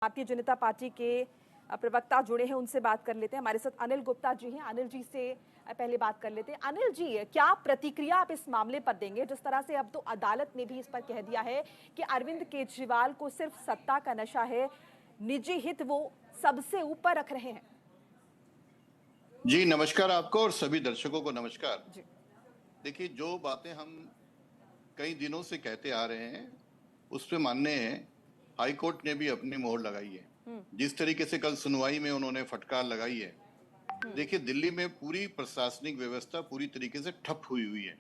Bharatiya Janata party के प्रवक्ता जुड़े हैं, उनसे बात कर लेते हैं। हमारे साथ अनिल गुप्ता जी हैं। अनिल जी से पहले बात कर लेते हैं। अनिल जी, क्या प्रतिक्रिया आप इस मामले पर देंगे, जिस तरह से अब तो अदालत ने भी इस पर कह दिया है कि अरविंद केजरीवाल को सिर्फ सत्ता का नशा है, निजी हित वो सबसे ऊपर रख रहे हैं। जी नमस्कार आपको और सभी दर्शकों को नमस्कार। जी। देखिए, जो बातें हम कई दिनों से कहते आ रहे हैं उस पे मानने हैं, हाई कोर्ट ने भी अपनी मोहर लगाई है। जिस तरीके से कल सुनवाई में उन्होंने फटकार लगाई है, देखिए दिल्ली में पूरी प्रशासनिक व्यवस्था पूरी तरीके से ठप हुई हुई है।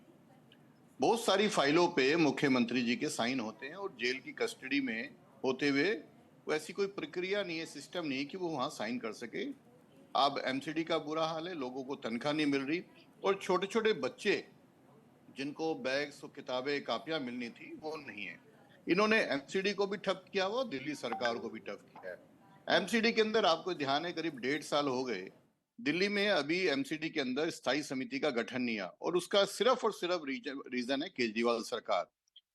बहुत सारी फाइलों पे मुख्यमंत्री जी के साइन होते हैं और जेल की कस्टडी में होते हुए वैसी कोई प्रक्रिया नहीं है, सिस्टम नहीं है कि वो वहां साइन कर सके। अब एमसीडी का बुरा हाल है, लोगों को तनख्वाह नहीं मिल रही और छोटे छोटे बच्चे जिनको बैग्स और किताबें कापियां मिलनी थी वो नहीं है। इन्होंने एमसीडी को भी ठप किया हुआ, दिल्ली सरकार को भी ठप किया है। एमसीडी के अंदर आपको ध्यान है, करीब 1.5 साल हो गए दिल्ली में अभी एमसीडी के अंदर स्थायी समिति का गठन नहीं हुआ और उसका सिर्फ और सिर्फ रीजन है केजरीवाल सरकार।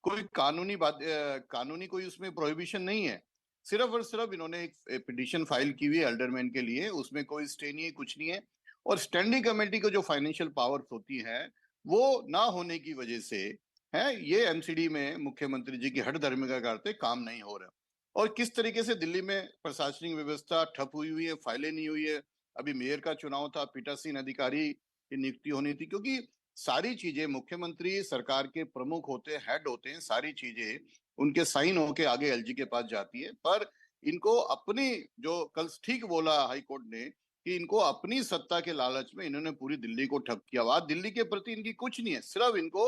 कोई कानूनी कोई उसमें प्रोहिबिशन नहीं है, सिर्फ और सिर्फ इन्होंने एक पिटीशन फाइल की हुई है एल्डरमैन के लिए, उसमें कोई स्टे नहीं है, कुछ नहीं है। और स्टैंडिंग कमेटी को जो फाइनेंशियल पावर्स होती है वो ना होने की वजह से है ये एमसीडी में मुख्यमंत्री जी की हठधर्मिता करते काम नहीं हो रहा। और किस तरीके से दिल्ली में प्रशासनिक व्यवस्था ठप हुई है, फाइलें नहीं हुई है। अभी मेयर का चुनाव था, पीठासीन अधिकारी की नियुक्ति होनी थी, क्योंकि सारी चीजें मुख्यमंत्री सरकार के प्रमुख होते हैं, हेड होते हैं, सारी चीजें उनके साइन होके आगे एलजी के पास जाती है। पर इनको अपनी, जो कल ठीक बोला हाई कोर्ट ने कि इनको अपनी सत्ता के लालच में इन्होंने पूरी दिल्ली को ठप किया। आज दिल्ली के प्रति इनकी कुछ नहीं है, सिर्फ इनको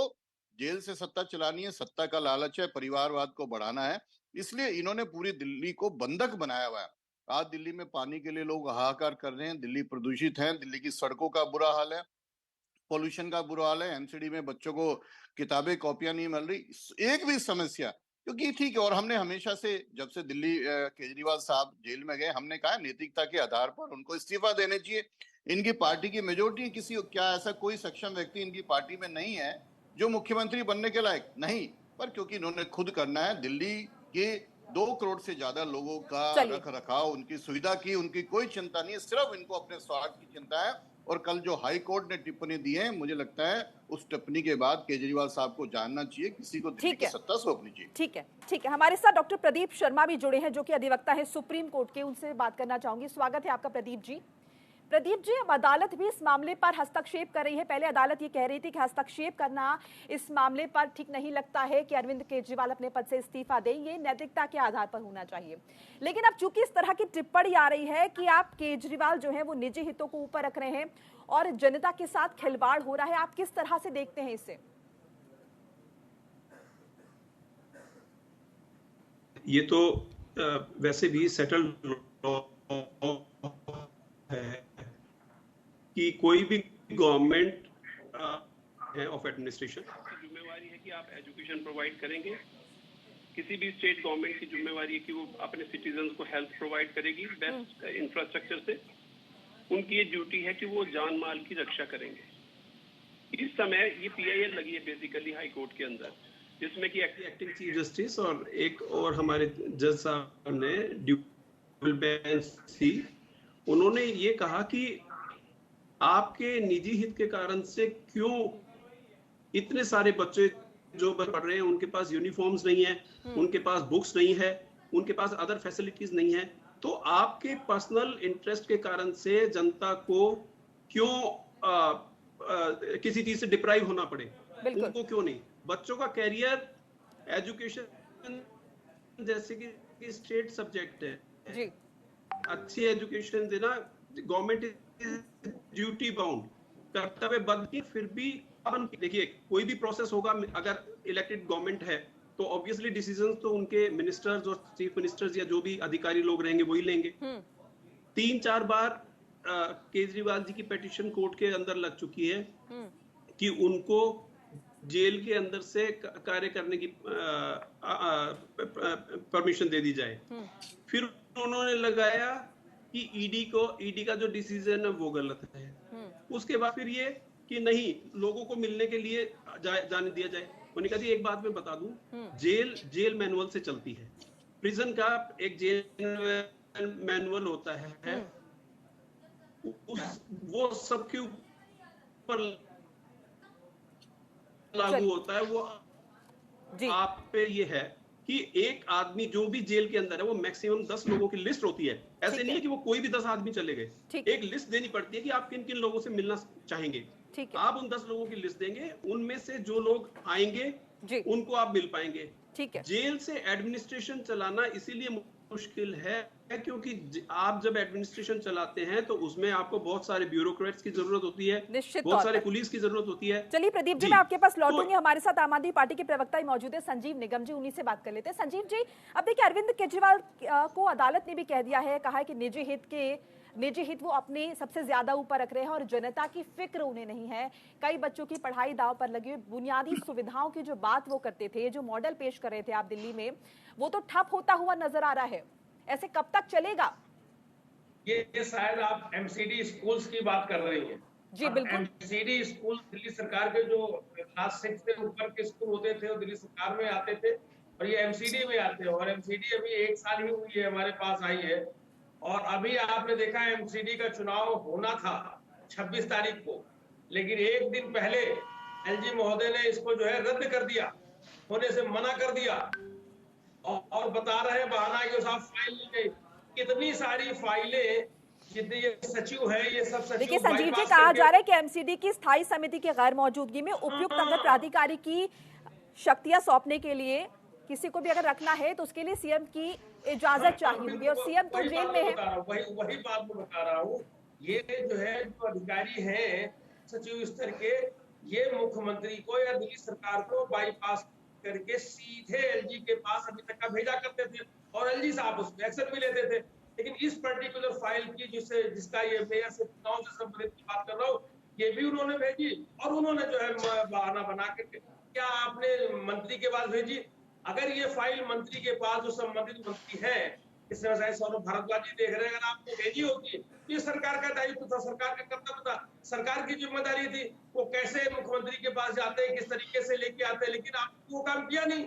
जेल से सत्ता चलानी है, सत्ता का लालच है, परिवारवाद को बढ़ाना है, इसलिए इन्होंने पूरी दिल्ली को बंधक बनाया हुआ है। आज दिल्ली में पानी के लिए लोग हाहाकार कर रहे हैं, दिल्ली प्रदूषित है, दिल्ली की सड़कों का बुरा हाल है, पोल्यूशन का बुरा हाल है, एमसीडी में बच्चों को किताबें कॉपियां नहीं मिल रही, एक भी समस्या। क्योंकि ठीक है, और हमने हमेशा से जब से दिल्ली केजरीवाल साहब जेल में गए, हमने कहा नैतिकता के आधार पर उनको इस्तीफा देने चाहिए। इनकी पार्टी की मेजोरिटी किसी, क्या ऐसा कोई सक्षम व्यक्ति इनकी पार्टी में नहीं है जो मुख्यमंत्री बनने के लायक नहीं, पर क्योंकि इन्होंने खुद करना है, दिल्ली के 2 करोड़ से ज्यादा लोगों का रख रखाव, उनकी सुविधा की उनकी कोई चिंता नहीं है, सिर्फ इनको अपने स्वार्थ की चिंता है। और कल जो हाई कोर्ट ने टिप्पणी दी है, मुझे लगता है उस टिप्पणी के बाद केजरीवाल साहब को जानना चाहिए, किसी को दिल्ली की सत्ता सौंपनी चाहिए। ठीक है। हमारे साथ डॉक्टर प्रदीप शर्मा भी जुड़े हैं, जो कि अधिवक्ता है सुप्रीम कोर्ट के, उनसे बात करना चाहूंगी। स्वागत है आपका प्रदीप जी। प्रदीप जी, अब अदालत भी इस मामले पर हस्तक्षेप कर रही है। पहले अदालत ये कह रही थी कि हस्तक्षेप करना इस मामले पर ठीक नहीं लगता है कि अरविंद केजरीवाल अपने पद से इस्तीफा देंगे, नैतिकता के आधार पर होना चाहिए। लेकिन अब चूंकि इस तरह की टिप्पणी आ रही है कि आप केजरीवाल जो है वो निजी हितों को ऊपर रख रहे हैं और जनता के साथ खिलवाड़ हो रहा है, आप किस तरह से देखते हैं इसे? ये तो वैसे भी सेटल्ड है कि कोई भी गवर्नमेंट ऑफ एडमिनिस्ट्रेशन की जिम्मेवारी है कि आप एजुकेशन प्रोवाइड करेंगे। किसी भी स्टेट गवर्नमेंट की जिम्मेवारी है कि वो अपने सिटीजन्स को हेल्थ प्रोवाइड करेगी बेस्ट इंफ्रास्ट्रक्चर से। उनकी ये ड्यूटी है कि वो जान माल की रक्षा करेंगे। इस समय ये पीआईएल लगी है बेसिकली हाई कोर्ट के अंदर, जिसमें कि एक्टिंग चीफ जस्टिस और एक और हमारे जज साहब ने ड्यूबल बेंच थी, उन्होंने ये कहा कि आपके निजी हित के कारण से क्यों इतने सारे बच्चे जो पढ़ रहे हैं उनके पास यूनिफॉर्म्स नहीं है, उनके पास बुक्स नहीं है, उनके पास अदर फैसिलिटीज नहीं है, तो आपके पर्सनल इंटरेस्ट के कारण से जनता को क्यों किसी चीज से डिप्राइव होना पड़े, उनको क्यों नहीं? बच्चों का कैरियर, एजुकेशन जैसे कि स्टेट सब्जेक्ट है जी। अच्छी एजुकेशन देना गवर्नमेंट इज ड्यूटी बाउंड, कर्तव्यबद्ध की। फिर भी देखिए कोई भी प्रोसेस होगा, अगर इलेक्टेड गवर्नमेंट है तो ऑब्वियसली डिसीजंस तो उनके मिनिस्टर्स और चीफ मिनिस्टर्स या जो भी अधिकारी लोग रहेंगे वही लेंगे। 3-4 बार केजरीवाल जी की पिटीशन कोर्ट के अंदर लग चुकी है कि उनको जेल के अंदर से कार्य करने की परमिशन दे दी जाए। फिर उन्होंने लगाया कि ईडी का जो डिसीजन है वो गलत है। उसके बाद फिर ये कि नहीं, लोगों को मिलने के लिए जाने दिया जाए। उन्होंने कहा जी एक बात मैं बता दूं, जेल मैनुअल से चलती है, प्रिजन का एक जेल मैनुअल होता है, वो सबके ऊपर लागू होता है। वो जी आप पे ये है कि एक आदमी जो भी जेल के अंदर है वो मैक्सिमम 10 लोगों की लिस्ट होती है। ऐसे नहीं है कि वो कोई भी 10 आदमी चले गए, एक लिस्ट देनी पड़ती है कि आप किन किन लोगों से मिलना चाहेंगे। ठीक है, आप उन 10 लोगों की लिस्ट देंगे, उनमें से जो लोग आएंगे जी उनको आप मिल पाएंगे। ठीक है, जेल से एडमिनिस्ट्रेशन चलाना इसीलिए मुश्किल है क्योंकि आप जब एडमिनिस्ट्रेशन चलाते हैं तो उसमें आपको बहुत सारे ब्यूरोक्रेट्स की जरूरत होती है, निश्चित बहुत तौर सारे पर। पुलिस की जरूरत होती है। चलिए प्रदीप जी, मैं आपके पास लौटूंगी। हमारे साथ आम आदमी पार्टी के प्रवक्ता ही मौजूद है संजीव निगम जी, उन्हीं से बात कर लेते हैं। संजीव जी, अब देखिए अरविंद केजरीवाल को अदालत ने भी कह दिया है, कहा है कि निजी हित वो अपने सबसे ज्यादा ऊपर रख रहे हैं और जनता की फिक्र उन्हें नहीं है। कई बच्चों की पढ़ाई दांव पर लगी हुई, बुनियादी सुविधाओं की जो बात वो करते थे, जो मॉडल पेश कर रहे थे आप दिल्ली में, वो तो ठप होता हुआ नजर आ रहा है। ऐसे कब तक चलेगा? ये शायद आप एमसीडी स्कूल्स की बात कर रही हैं। जी बिल्कुल। एमसीडी स्कूल दिल्ली सरकार के जो क्लास 6 से ऊपर के स्कूल होते थे वो दिल्ली सरकार में आते थे और ये एमसीडी में आते हैं। और एमसीडी अभी 1 साल ही हुई है हमारे पास आई है। और अभी आपने देखा एमसीडी का चुनाव होना था 26 तारीख को, लेकिन एक दिन पहले एलजी महोदय ने इसको जो है रद्द कर दिया, होने से मना कर दिया और बता रहे हैं बहाना कि साहब फाइल नहीं गई। कितनी सारी फाइलें, जितने ये सचिव है, ये सब सचिव। देखिए संजीव जी, कहा जा रहा है कि एमसीडी की स्थायी समिति की गैर मौजूदगी में उपयुक्त अगर प्राधिकारी की शक्तियां सौंपने के लिए किसी को भी अगर रखना है तो उसके लिए सीएम की इजाजत चाहिए होगी, और सीएम तो जेल में है। वही बात मैं बता रहा हूँ। ये जो है जो अधिकारी हैं सचिव स्तर के, ये मुख्यमंत्री को या दिल्ली सरकार को बाईपास करके सीधे एलजी के पास अभी तक का भेजा करते थे और एलजी साहब उस पर एक्शन भी लेते थे। लेकिन इस पर्टिकुलर फाइल की जिसका ये मेयर से चुनाव से संबंधित की बात कर रहा हूँ, ये भी उन्होंने भेजी और उन्होंने जो है बहाना बना के, क्या आपने मंत्री के पास भेजी? अगर ये फाइल मंत्री के पास जो संबंधित मंत्री है, इस तरह से सौरभ भारद्वाज जी देख रहे हैं, अगर आपको भेजी होती तो ये सरकार का दायित्व था, सरकार का कर्तव्य था, सरकार की जिम्मेदारी थी। वो कैसे मुख्यमंत्री के पास जाते हैं, किस तरीके से लेके आते हैं, लेकिन आपने वो काम किया नहीं।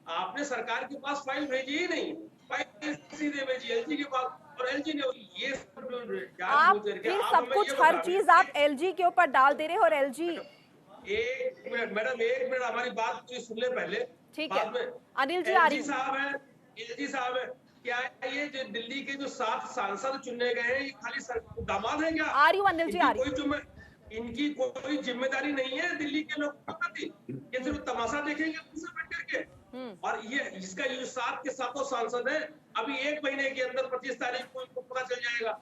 आपने सरकार के पास फाइल भेजी ही नहीं, फाइल सीधे भेजी एलजी के पास और एलजी ने ये आप फिर सब कुछ हर चीज आप एलजी के ऊपर डाल दे रहे हो। और एलजी, एक मिनट मैडम, एक मिनट हमारी बात पूरी सुन ले पहले। ठीक है अनिल जी, आ रही साहब है, एलजी साहब है, क्या ये जो दिल्ली के जो 7 सांसद चुने गए हैं, ये खाली दामाद है क्या? आ रही हूँ अनिल जी, आ रही हूँ। इनकी कोई जिम्मेदारी नहीं है दिल्ली के लोगों के प्रति? ये सिर्फ तमाशा देखेंगे उनसे बैठ करके। और ये इसका ये 7 के 7 सांसद हैं, अभी 1 महीने के अंदर 25 तारीख को इनको पता चल जाएगा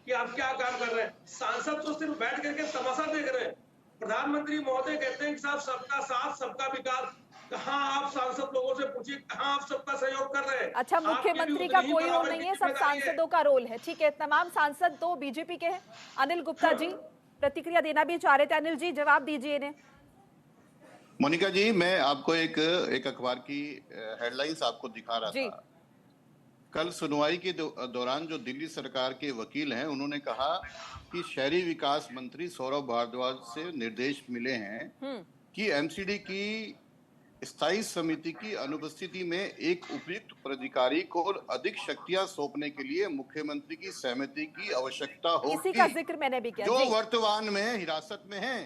कि आप क्या काम कर रहे हैं। सांसद तो सिर्फ बैठ करके तमाशा देख रहे हैं। प्रधानमंत्री महोदय कहते हैं कि साहब सबका साथ सबका विकास। कहाँ आप सांसद लोगों से पूछिए, कहाँ आप सबका सहयोग कर रहे हैं? अच्छा, मुख्यमंत्री का कोई रोल नहीं है, सब सांसदों का रोल है। ठीक है, तमाम सांसद तो बीजेपी के हैं। अनिल गुप्ता जी प्रतिक्रिया देना भी चाह रहे थे। अनिल जी जवाब दीजिए इन्हें। मोनिका जी, मैं आपको एक अखबार की हेडलाइंस आपको दिखा रहा था। कल सुनवाई के दौरान जो दिल्ली सरकार के वकील हैं, उन्होंने कहा कि शहरी विकास मंत्री सौरभ भारद्वाज से निर्देश मिले हैं कि एमसीडी की स्थायी समिति की अनुपस्थिति में एक उपयुक्त प्राधिकारी को अधिक शक्तियां सौंपने के लिए मुख्यमंत्री की सहमति की आवश्यकता होगी। इसी का जिक्र मैंने भी किया, जो वर्तमान में हिरासत में हैं।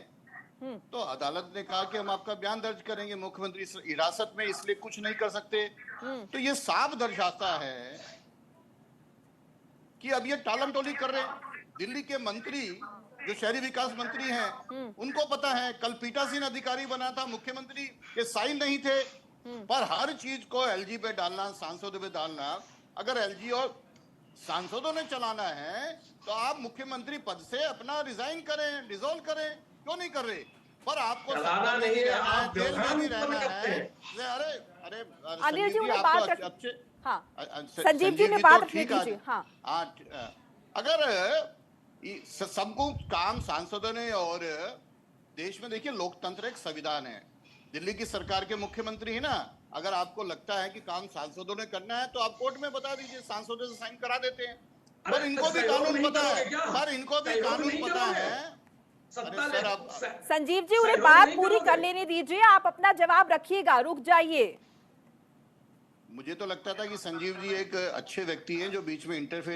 तो अदालत ने कहा कि हम आपका बयान दर्ज करेंगे, मुख्यमंत्री हिरासत में इसलिए कुछ नहीं कर सकते। तो ये साफ दर्शाता है कि अब ये टालमटोली कर रहे हैं। दिल्ली के मंत्री जो शहरी विकास मंत्री हैं, उनको पता है कल पीठासीन अधिकारी बना था मुख्यमंत्री के साइन नहीं थे, पर हर चीज को एलजी पे डालना, सांसदों पे डालना। अगर एलजी और सांसदों ने चलाना है तो आप मुख्यमंत्री पद से अपना रिजाइन करें, डिसॉल्व करें, क्यों नहीं कर रहे? पर आपको चलाना नहीं है, आप जेल में भी रहना है। अरे अनिल जी संजीव जी ने बात रखनी दीजिए। अगर सबको काम सांसदों ने, और देश में देखिए लोकतंत्र एक संविधान है। दिल्ली की सरकार के मुख्यमंत्री है ना, अगर आपको लगता है कि काम सांसदों ने करना है तो आप कोर्ट में बता दीजिए, सांसदों से साइन करा देते हैं। पर इनको भी कानून पता है, संजीव जी उन्हें बात पूरी कर लेने दीजिए, आप अपना जवाब रखिएगा, रुक जाइए। मुझे तो लगता था कि संजीव जी एक अच्छे व्यक्ति हैं जो बीच में इंटरफेयर